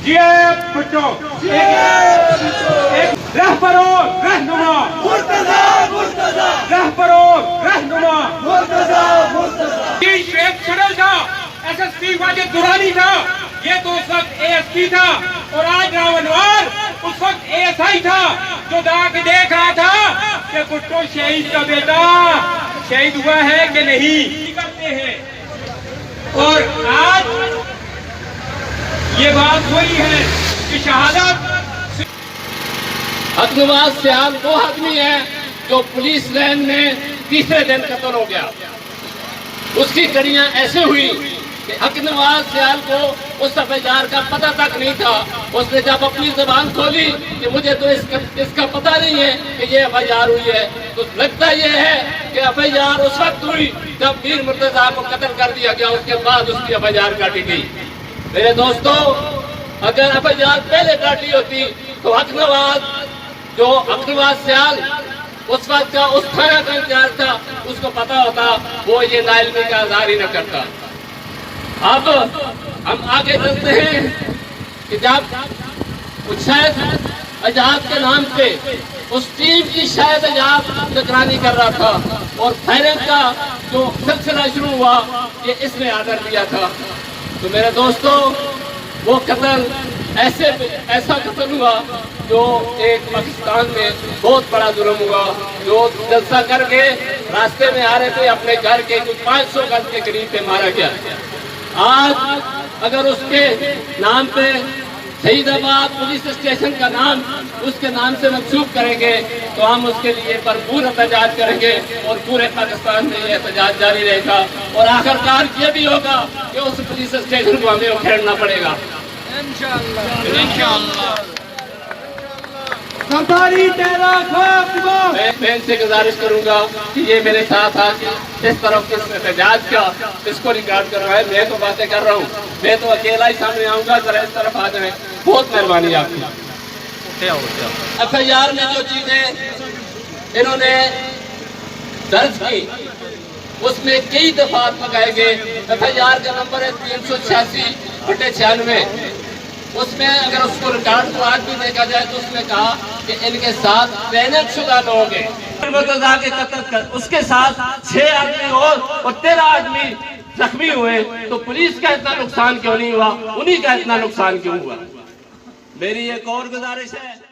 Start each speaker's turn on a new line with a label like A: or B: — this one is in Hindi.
A: भुट्टो रहबरो रहनुमा मुर्तजा मुर्तजा रहबरो रहनुमा मुर्तजा मुर्तजा। ये शेख शरल था, एसएसपी वाजिद दुरानी था, ये तो उस वक्त एएसपी था, और आज रावणवार उस वक्त एएसआई था जो जाके देख रहा था कि भुट्टो शहीद का बेटा शहीद हुआ है कि नहीं करते हैं। और आज ये बात हुई है कि शहादत
B: हकनवाज सियाल वो आदमी है जो पुलिस लाइन में तीसरे दिन कत्ल हो गया। उसकी कड़ियां ऐसे हुई कि हकनवाज सियाल को उस अफेजार का पता तक नहीं था। उसने जब अपनी जुबान खोली कि मुझे तो इसका पता नहीं है कि ये अफेजार हुई है, तो लगता ये है कि अफेजार उस वक्त हुई जब मीर मुर्तजा को कत्ल कर दिया गया, उसके बाद उसकी अफेजार काटी गई। मेरे दोस्तों, अगर अफेजार पहले काटी होती तो हकनवाज सियाल उस वक्त का उस थाना का इंचार्ज था, उसको पता होता वो ये नाइलमी का आज़ार ही न करता। अब हम आगे चलते हैं कि जब शायद आजाद के नाम पे उस टीम की शायद आजाद निगरानी कर रहा था, और फायरिंग का जो सिलसिला शुरू हुआ ये इसने आर्डर दिया था। तो मेरे दोस्तों, वो कत्ल ऐसा कत्ल हुआ जो एक पाकिस्तान में बहुत बड़ा जुर्म हुआ, जो जलसा करके रास्ते में आ रहे थे अपने घर के कुछ 500 गज के करीब पे मारा गया। आज अगर उसके नाम पे शहीदाबाद पुलिस स्टेशन का नाम उसके नाम से मंसूब करेंगे तो हम उसके लिए भरपूर एहतजाज करेंगे और पूरे पाकिस्तान में ये एहतजाज जारी रहेगा, और आखिरकार ये भी होगा कि उस पुलिस स्टेशन को हमें उखेड़ना पड़ेगा इंशाअल्लाह। मैं इनसे गुजारिश करूंगा कि ये मेरे साथ आके इस तरफ एहतजाज का इसको रिकॉर्ड कर रहा है। मैं तो बातें कर रहा हूँ, मैं तो अकेला ही सामने आऊंगा, जरा इस तरफ आ जाए, बहुत मेहरबानी आपकी। एफआईआर में जो चीजें इन्होंने दर्ज की उसमें कई दफा लगाए गए। एफआईआर का नंबर है 386/96। उसमें अगर उसको रिकॉर्ड को आज भी देखा जाए तो उसमें कहा कि इनके साथ तैनातशुदा लोग हैं। मुर्तजा के कत्ल कर उसके साथ 6 आदमी और 13 आदमी जख्मी हुए, तो पुलिस का इतना नुकसान क्यों नहीं हुआ, उन्हीं का इतना नुकसान क्यों हुआ। मेरी एक और गुजारिश है।